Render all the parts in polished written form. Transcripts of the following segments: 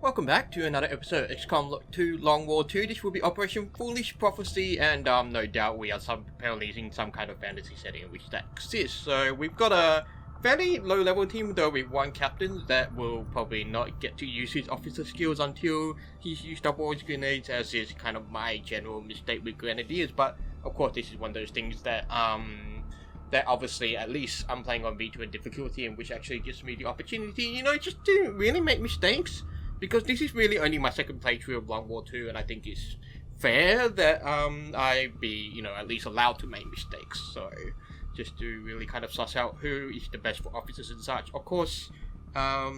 Welcome back to another episode of XCOM2 Long War 2. This will be Operation Foolish Prophecy, and no doubt we are apparently using some kind of fantasy setting in which that exists. So we've got a fairly low level team though with one captain that will probably not get to use his officer skills until he's used up all his grenades, as is kind of my general mistake with grenadiers. But of course this is one of those things that that obviously at least I'm playing on V2 difficulty, and which actually gives me the opportunity, you know, just to really make mistakes. Because this is really only my second playthrough of Long War 2, and I think it's fair that I be, you know, at least allowed to make mistakes. So, just to really kind of suss out who is the best for officers and such. Of course, I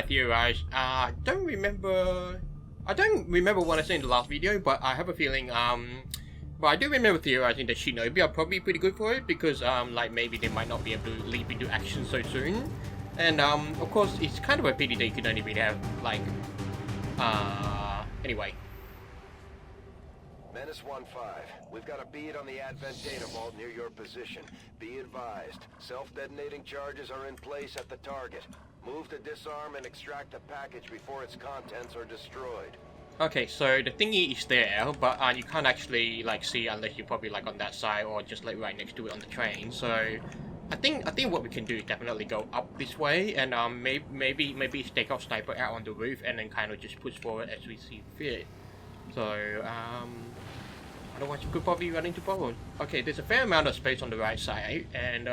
theorized. I don't remember what I said in the last video, but I have a feeling. But I do remember theorizing that Shinobi are probably pretty good for it because, like maybe they might not be able to leap into action so soon. And, of course, it's kind of a pity that you can only really have, like, anyway. Menace 1-5, we've got a bead on the Advent data vault near your position. Be advised, self-detonating charges are in place at the target. Move to disarm and extract the package before its contents are destroyed. Okay, so the thingy is there, but you can't actually, like, see unless you're probably, like, on that side or just, like, right next to it on the train, so... I think what we can do is definitely go up this way, and maybe stake our sniper out on the roof, and then kind of just push forward as we see fit. So otherwise you could probably run into problem. Okay, there's a fair amount of space on the right side, and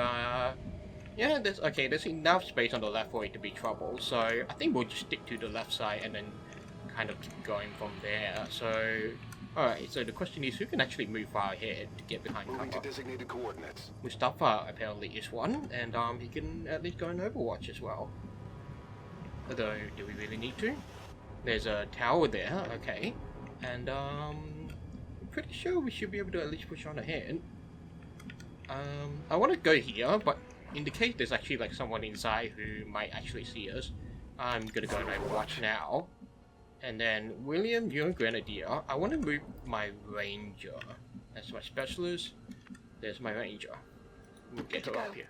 yeah, there's enough space on the left for it to be trouble. So I think we'll just stick to the left side and then kind of keep going from there. So. Alright, so the question is who can actually move far ahead to get behind cover? Moving to designated coordinates. Mustafa apparently is one, and he can at least go in Overwatch as well. Although, do we really need to? There's a tower there, okay. And I'm pretty sure we should be able to at least push on ahead. I want to go here, but in the case there's actually like someone inside who might actually see us, I'm gonna go in Overwatch now. And then, William, you're a Grenadier. I want to move my Ranger. That's my Specialist. There's my Ranger. We'll get her up here.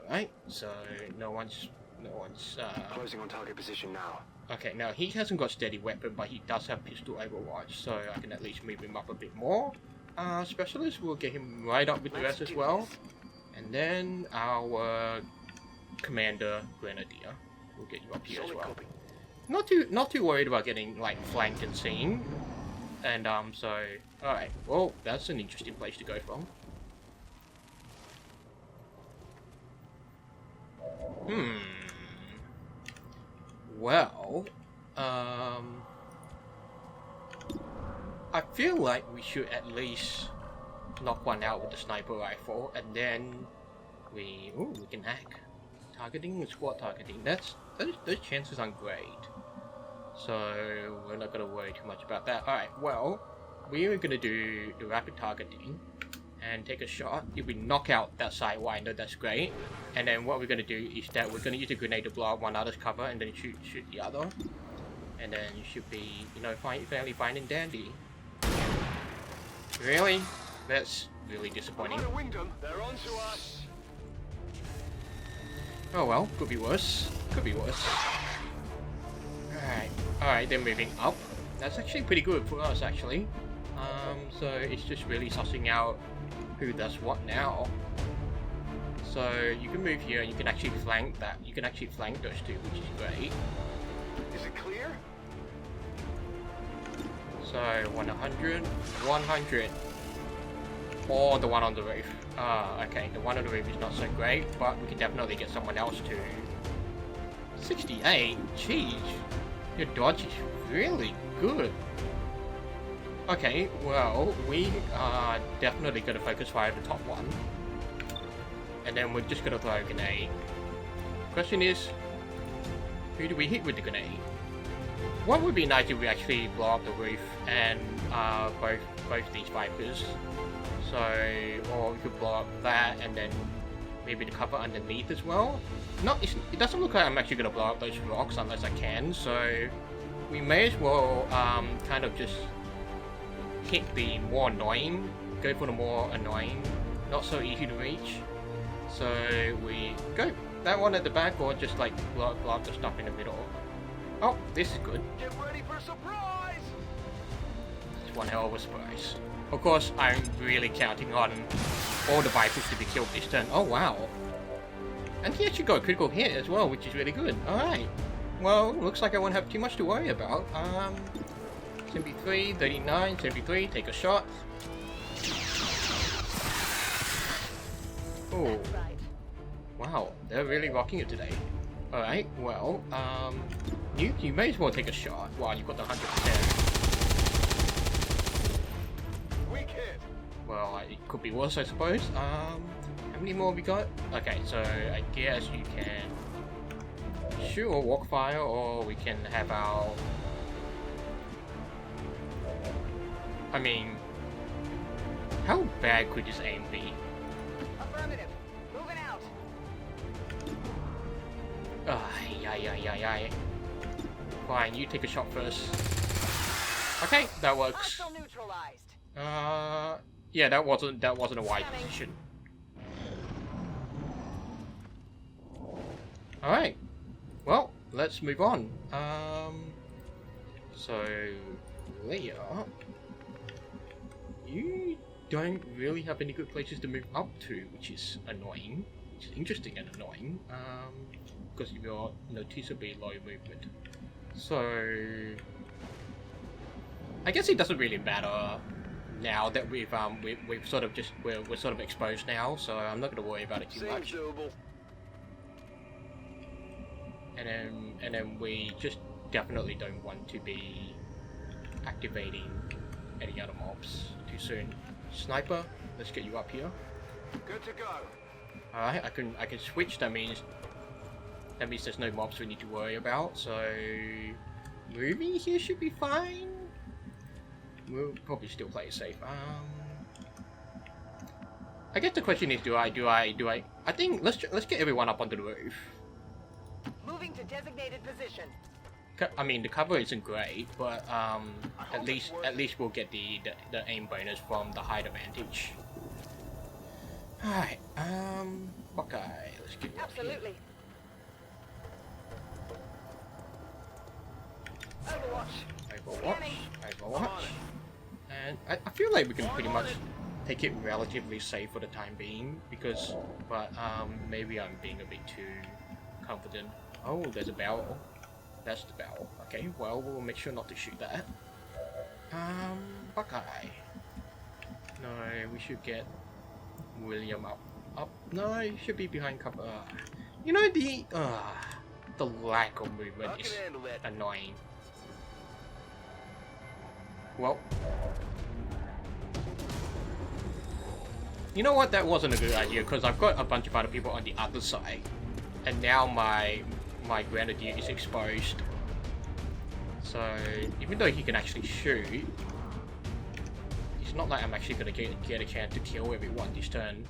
Alright, so no one's Closing on target position now. Okay, now he hasn't got steady weapon, but he does have pistol Overwatch, so I can at least move him up a bit more. Specialist, we'll get him right up with the rest as well. And then our Commander Grenadier. We'll get you up here as well. Not too worried about getting like flanked and seen, and so alright, well that's an interesting place to go from. Well, I feel like we should at least knock one out with the sniper rifle, and then we can hack targeting and squad targeting. Those chances aren't great. So we're not going to worry too much about that. Alright, well, we're going to do the rapid targeting and take a shot. If we knock out that sidewinder, that's great. And then what we're going to do is that we're going to use a grenade to blow up one other's cover and then shoot the other. And then you should be, you know, fairly fine and dandy. Really? That's really disappointing. They're on to us. Oh well, could be worse. Could be worse. Alright, they're moving up. That's actually pretty good for us, actually. So it's just really sussing out who does what now. So you can move here and you can actually flank that. You can actually flank those two, which is great. Is it clear? So 100, 100. Or the one on the roof. Okay, the one on the roof is not so great, but we can definitely get someone else to 68. Jeez. Your dodge is really good. Okay, well, we are definitely going to focus fire the top one. And then we're just going to throw a grenade. Question is, who do we hit with the grenade? What would be nice if we actually blow up the roof and both these Vipers. So, or we could blow up that and then maybe the cover underneath as well. It doesn't look like I'm actually going to blow up those rocks unless I can, so we may as well kind of just hit the more annoying, go for the more annoying, not so easy to reach. So we go that one at the back, or just like block the stuff in the middle. Oh, this is good. Get ready for surprise! It's one hell of a surprise. Of course, I'm really counting on all the Vipers to be killed this turn. Oh, wow. And he actually got a critical hit as well, which is really good. Alright. Well, looks like I won't have too much to worry about. 73, 39, 73, take a shot. Oh. Wow, they're really rocking it today. Alright, well, you may as well take a shot while you've got the 100%. Well, it could be worse, I suppose. How many more we got? Okay, so I guess you can shoot or walk fire, or we can have our... I mean, how bad could this aim be? Affirmative. Moving out. Ay. Fine, you take a shot first. Okay, that works. Hostile neutralized. Yeah, that wasn't a wise decision. Alright. Well, let's move on. So Leah, you don't really have any good places to move up to, which is annoying. Which is interesting and annoying. Because of your noticeably low movement. So I guess it doesn't really matter now that we've sort of just we're sort of exposed now, so I'm not going to worry about it too much. And then we just definitely don't want to be activating any other mobs too soon. Sniper, let's get you up here. Good to go. Alright, I can switch. That means there's no mobs we need to worry about. So moving here should be fine. We'll probably still play it safe. I guess the question is, do I think let's get everyone up onto the roof. Moving to designated position. I mean, the cover isn't great, but at least we'll get the aim bonus from the height advantage. Alright, okay, let's get you up here. Absolutely. Overwatch. And I feel like we can pretty much take it relatively safe for the time being, because, but maybe I'm being a bit too confident. Oh, there's a barrel. That's the barrel. Okay, well, we'll make sure not to shoot that. Buckeye. No, we should get William up. No, he should be behind cover. You know, the lack of movement is annoying. Well, you know what? That wasn't a good idea, because I've got a bunch of other people on the other side, and now my grenadier is exposed. So even though he can actually shoot, it's not like I'm actually gonna get a chance to kill everyone this turn.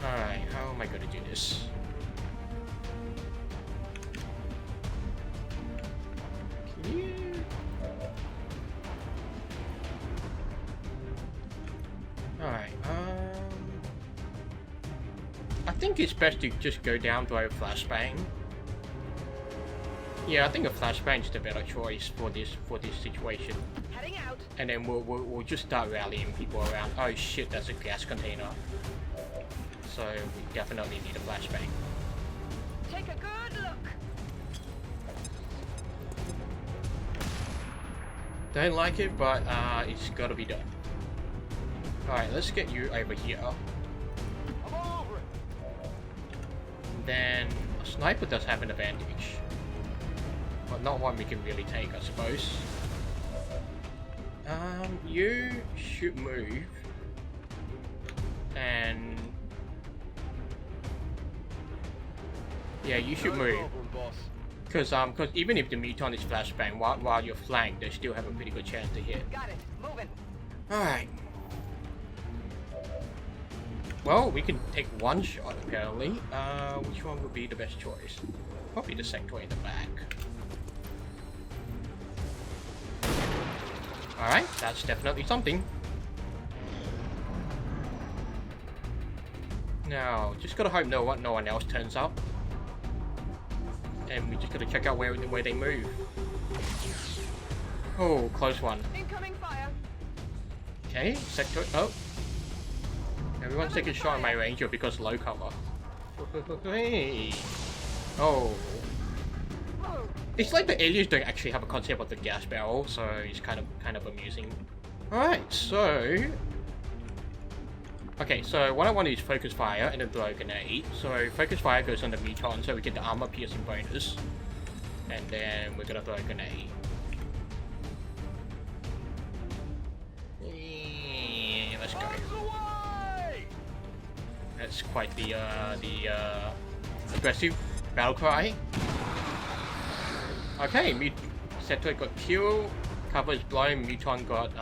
Alright, how am I gonna do this? Can you... Alright, I think it's best to just go down to a flashbang. Yeah, I think a flashbang is the better choice for this situation. Heading out. And then we'll just start rallying people around. Oh shit, that's a gas container. So we definitely need a flashbang. Take a good look. Don't like it, but it's gotta be done. Alright, let's get you over here. I'm all over it. Then a sniper does have an advantage, but not one we can really take, I suppose. You should move, and yeah, you should move. Because even if the Muton is flashbang, while you're flanked, they still have a pretty good chance to hit. Got it. Moving. Alright. Well, we can take one shot, apparently. Which one would be the best choice? Probably the sector in the back. Alright, that's definitely something. Now, just gotta hope no one else turns up. and we just gotta check out where they move. Oh, close one. Incoming fire. Okay, sector. Oh, everyone's taking a shot at my ranger because low cover. Hey. Oh. Whoa. It's like the aliens don't actually have a concept of the gas barrel, so it's kind of amusing. Alright, so... Okay, so what I want is focus fire and then throw a grenade. So focus fire goes on the muton, so we get the armor piercing bonus. And then we're gonna throw a grenade. Yeah, let's go. That's quite the aggressive battle cry. Okay, Seto got killed, cover is blown, Muton got,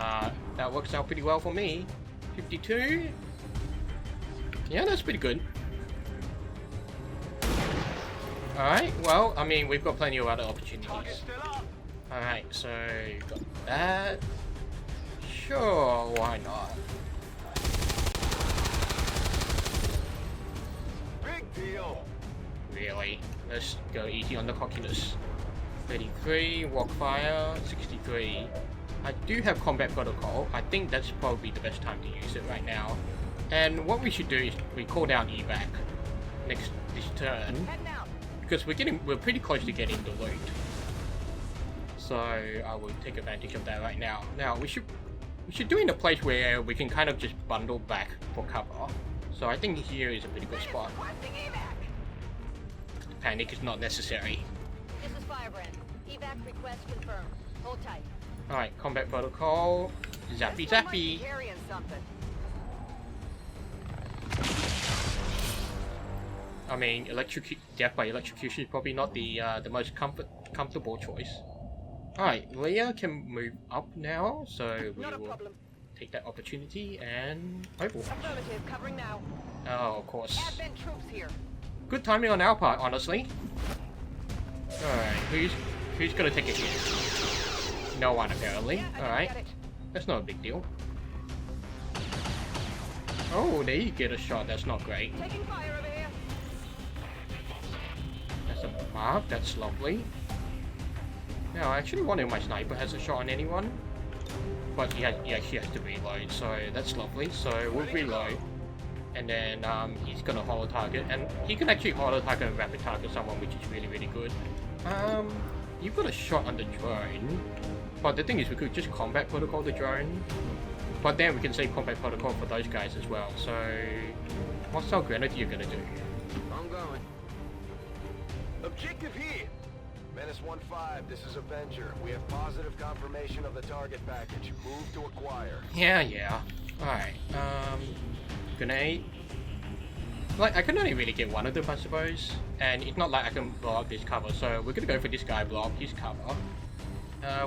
that works out pretty well for me. 52? Yeah, that's pretty good. Alright, well, I mean, we've got plenty of other opportunities. Alright, so, got that. Sure, why not? Big deal. Really? Let's go easy on the cockiness. 33, walk fire, 63. I do have combat protocol. I think that's probably the best time to use it right now. And what we should do is we call down evac this turn, Heading out. because we're pretty close to getting the loot. So I will take advantage of that right now. Now we should do it in a place where we can kind of just bundle back for cover. So I think here is a pretty good spot. Requesting evac. Panic is not necessary. This is Firebrand. Evac request confirmed. Hold tight. Alright, combat protocol. Zappy This one might be zappy. carrying something. I mean, death by electrocution is probably not the most comfortable choice. Alright, Leah can move up now, so we Not a will problem. take that opportunity and Overwatch. Affirmative, covering now. Oh, of course. Advent troops here. Good timing on our part, honestly. Alright, who's gonna take a hit? No one, apparently. Yeah, I didn't Alright, get it. that's not a big deal. Oh, there you get a shot, that's not great. Taking fire over here. That's a mark, that's lovely. Now, actually one of my sniper has a shot on anyone. But he actually has to reload, so that's lovely. So we'll reload. And then he's gonna holo target, and he can actually holo target and rapid target someone, which is really, really good. You've got a shot on the drone, but the thing is we could just combat protocol the drone, but then we can save combat protocol for those guys as well. So what's our grenadier gonna do? I'm going. Objective here. Menace 1-5, this is Avenger. We have positive confirmation of the target package. Move to acquire. Yeah. Alright, grenade. Like, I can only really get one of them, I suppose. And it's not like I can blow up this cover, so we're gonna go for this guy, blow up his cover.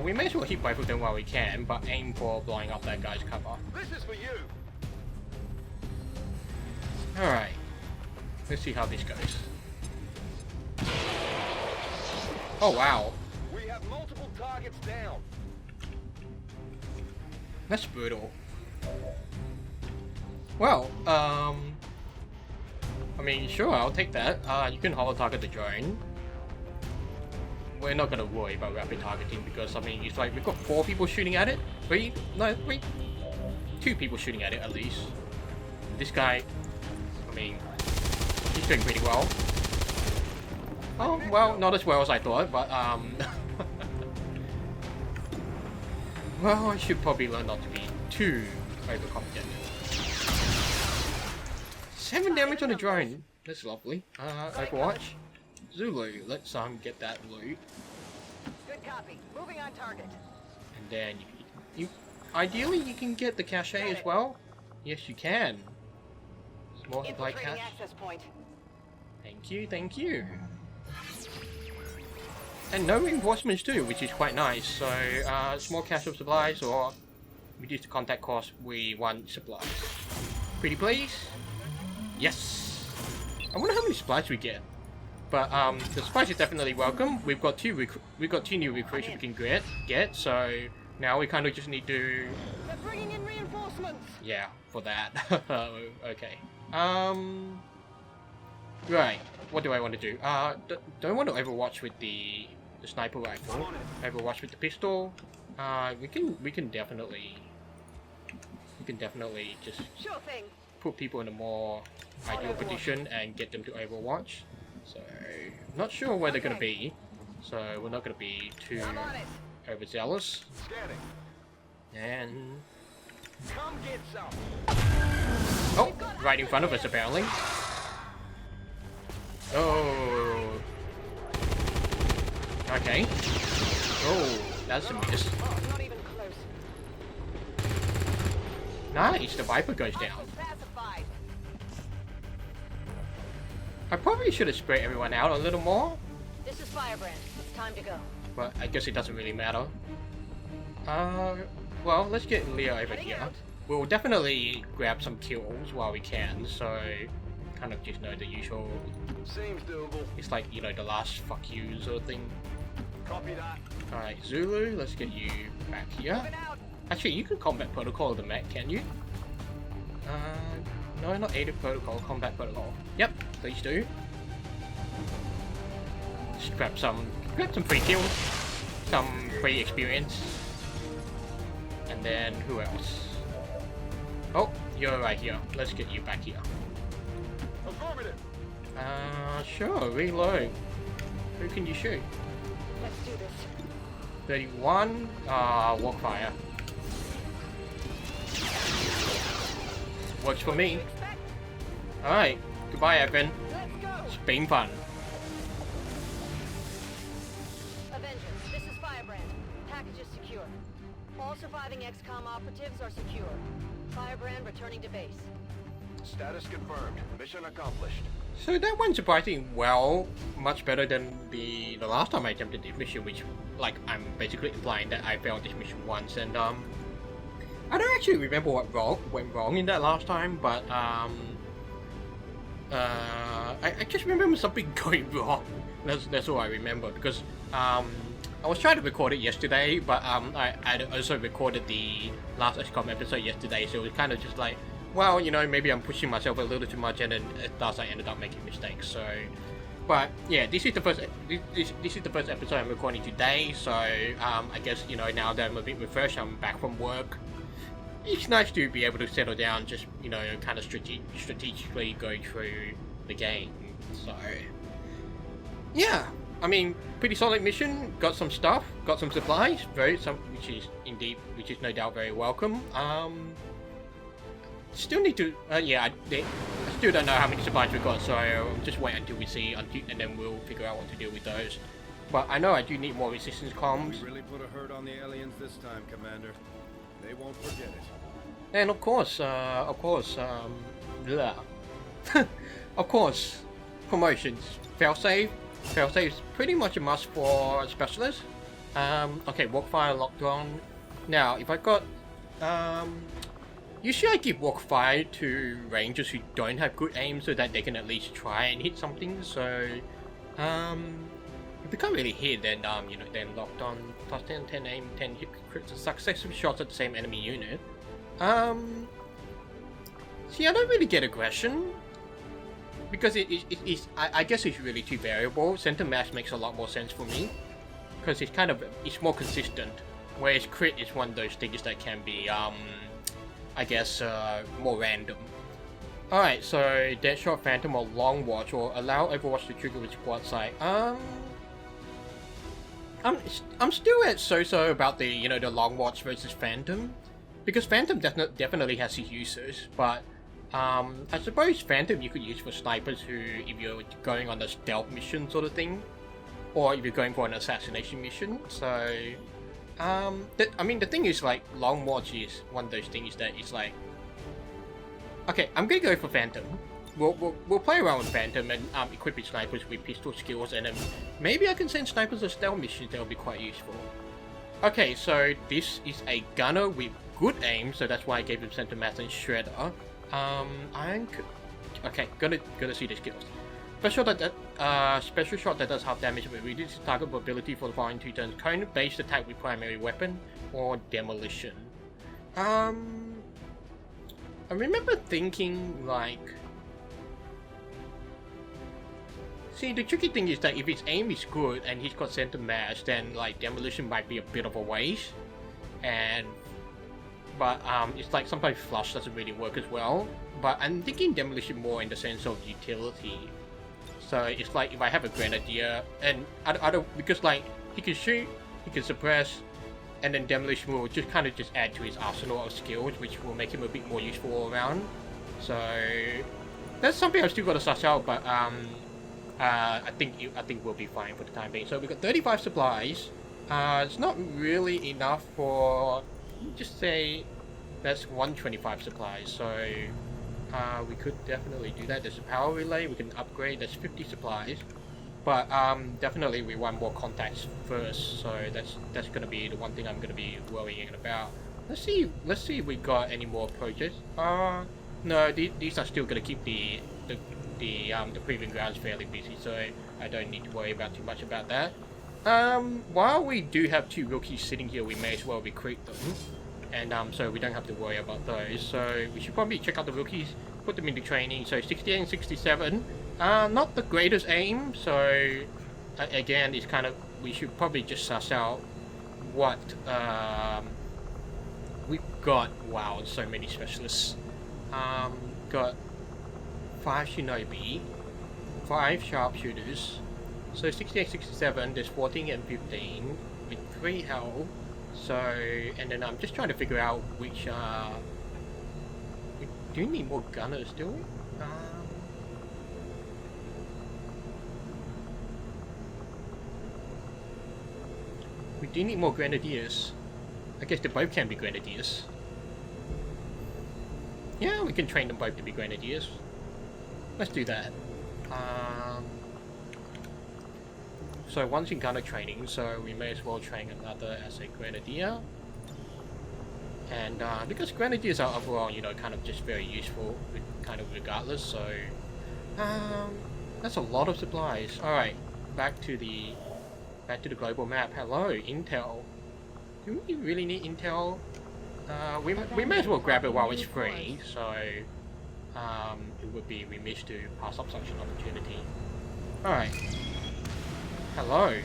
We may as well hit both of them while we can, but aim for blowing up that guy's cover. This is for you. Alright, let's see how this goes. Oh wow, We have multiple targets down. that's brutal. Well, I mean, sure, I'll take that. You can holo target the drone. We're not gonna worry about rapid targeting because, I mean, it's like we've got 4 people shooting at it. 2 people shooting at it at least. This guy, I mean, he's doing pretty well. Oh, well, not as well as I thought, but, well, I should probably learn not to be too overconfident. 7 damage on the drone. That's lovely. Overwatch. Zulu. Let's get that loot. Good copy. Moving on target. And then you ideally you can get the cache as well. Yes, you can. Small supply Infiltrating cache. access point. Thank you. And no reinforcements too, which is quite nice. So small cache of supplies or reduce the contact cost. We want supplies. Pretty please. Yes. I wonder how many supplies we get. But the supplies is definitely welcome. We've got two new recruits we can get. So now we kind of just need to. They're bringing in reinforcements. Yeah, for that. Okay. Right. What do I want to do? Don't want to overwatch with the sniper rifle. Overwatch with the pistol. We can definitely just Sure thing. put people in a more ideal position and get them to overwatch. So not sure where they're gonna be. So we're not gonna be too I'm on it. overzealous. Scanning. And Come get some. oh, right in front of us apparently. Oh. Okay. Oh, that's a miss. Oh, not even close. Nice, the Viper goes down. Hostile pacified. I probably should have spread everyone out a little more, This is Firebrand. It's time to go. but I guess it doesn't really matter. Well, let's get Leo over Heading here. out. We'll definitely grab some kills while we can, so kind of just know the usual. Seems doable. It's like, you know, the last fuck you sort of thing. Copy that. Alright, Zulu, let's get you back here. Moving out. Actually, you can combat protocol the mech, can you? No, not aided protocol, combat protocol. Yep, please do. Just grab some free kills, some free experience. And then, who else? Oh, you're right here. Let's get you back here. Affirmative. Sure, reload. Who can you shoot? Let's do this. 31, Walkfire. Works for me. Expect. Alright, goodbye Evan. Let's go. It's been fun. Avengers, this is Firebrand. Package is secure. All surviving XCOM operatives are secure. Firebrand returning to base. Status confirmed. Mission accomplished. So that went surprisingly well, much better than the last time I attempted this mission, which, like, I'm basically implying that I failed this mission once, and I don't actually remember what went wrong in that last time, but I just remember something going wrong. That's all I remember, because I was trying to record it yesterday, but I also recorded the last XCOM episode yesterday, so it was kind of just like, well, you know, maybe I'm pushing myself a little too much, and then thus I ended up making mistakes. So, but yeah, this is the first episode I'm recording today. So I guess, you know, now that I'm a bit refreshed, I'm back from work. It's nice to be able to settle down, just, you know, kind of strategically go through the game. So yeah, I mean, pretty solid mission. Got some stuff, got some supplies, which is no doubt very welcome. Still need to, I still don't know how many supplies we got, so I'll just wait until we see, and then we'll figure out what to do with those. But I know I do need more resistance comms. We really put a hurt on the aliens this time, Commander. They won't forget it. And of course, of course, promotions. Failsafe is pretty much a must for specialists. Okay, Walkfire locked on. Now, if I got, usually I give Walkfire to rangers who don't have good aim so that they can at least try and hit something. So, if they can't really hit, then you know, then locked on plus 10 aim, 10 hit crits, successive shots at the same enemy unit. See, I don't really get aggression because I guess it's really too variable. Center mass makes a lot more sense for me because it's more consistent, whereas crit is one of those things that can be I guess more random. Alright, so Deadshot, Phantom, or Long Watch, or allow Overwatch to trigger with squad sight. I'm still at so-so about the, you know, the Long Watch versus Phantom, because Phantom definitely has its uses, but I suppose Phantom you could use for snipers who, if you're going on a stealth mission sort of thing, or if you're going for an assassination mission. So I mean, the thing is, like, Long Watch is one of those things that is like, okay, I'm gonna go for Phantom. We'll play around with Phantom and equip its snipers with pistol skills, and then maybe I can send snipers on stealth missions. That'll be quite useful. Okay, so this is a gunner with good aim, so that's why I gave him Center Mass and Shredder. Okay, gonna see the skills. Special shot that does half damage but reduces target mobility for the following 2 turns. Cone based attack with primary weapon, or demolition. I remember thinking, like, See, the tricky thing is that if his aim is good and he's got center mass, then like demolition might be a bit of a waste. But it's like sometimes flush doesn't really work as well. But I'm thinking demolition more in the sense of utility. So it's like if I have a grenadier and I don't, because like he can shoot, he can suppress, and then demolition will just kind of just add to his arsenal of skills, which will make him a bit more useful all around. So that's something I've still got to suss out, but I think we'll be fine for the time being. So we've got 35 supplies. It's not really enough for, just say that's 125 supplies. So we could definitely do that. There's a power relay we can upgrade. That's 50 supplies. But definitely we want more contacts first. So that's gonna be the one thing I'm gonna be worrying about. Let's see if we got any more projects. No, these are still gonna keep the proving grounds fairly busy, so I don't need to worry about too much about that. While we do have 2 rookies sitting here, we may as well recruit them, and so we don't have to worry about those. So we should probably check out the rookies, put them into training. So 68 and 67, not the greatest aim. So again, it's kind of, we should probably just suss out what we've got. Wow, so many specialists. Got 5 shinobi, 5 sharpshooters. So 68, 67, there's 14 and 15 with 3 health. So, and then I'm just trying to figure out which, we do need more gunners, do we? We do need more grenadiers. I guess they both can be grenadiers. Yeah, we can train them both to be grenadiers. Let's do that. So one's in gunner training, so we may as well train another as a grenadier. And because grenadiers are overall, you know, kind of just very useful, kind of regardless. So that's a lot of supplies. All right, back to the global map. Hello, intel. Do we really need intel? We may as well grab it while it's free, so it would be remiss to pass up such an opportunity. Alright. Hello.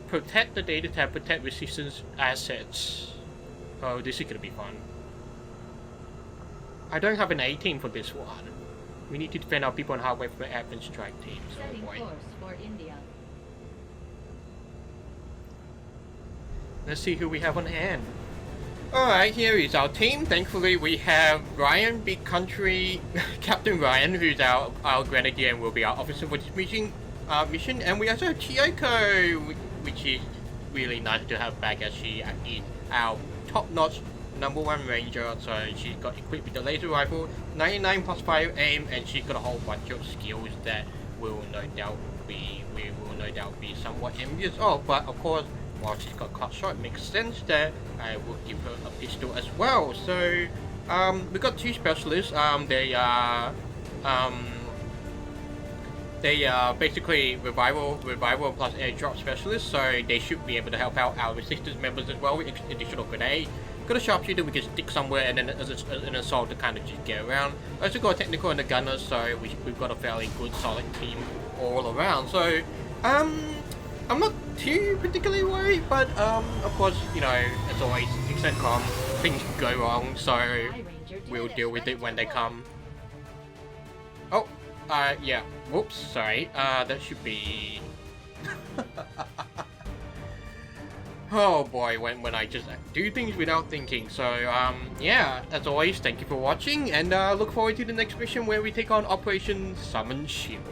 Protect the data tab, protect resistance assets. Oh, this is gonna be fun. I don't have an 18 for this one. We need to defend our people on hardware from an advent strike team, so Setting boy. course for India. Let's see who we have on hand. Alright, here is our team. Thankfully we have Ryan, Big Country, Captain Ryan, who's our grenadier and will be our officer for this mission. And we also have Chiyoko, which is really nice to have back, as she is our top-notch #1 ranger. So she's got equipped with the laser rifle, 99 plus 5 aim, and she's got a whole bunch of skills that we will no doubt be somewhat envious of. But of course, while she's got cut shot, it makes sense that I will give her a pistol as well. So we got 2 specialists. They are basically revival plus airdrop specialists, so they should be able to help out our resistance members as well with additional grenades. Got a sharpshooter we can stick somewhere, and then as an assault to kind of just get around. Also got a technical and a gunner, so we've got a fairly good solid team all around. So I'm not too particularly worried, but of course, you know, as always, XCOM, things go wrong, so we'll deal with it when they come. Oh, yeah, whoops, sorry, that should be... Oh boy, when I just do things without thinking. So, yeah, as always, thank you for watching, and look forward to the next mission where we take on Operation Summon Shield.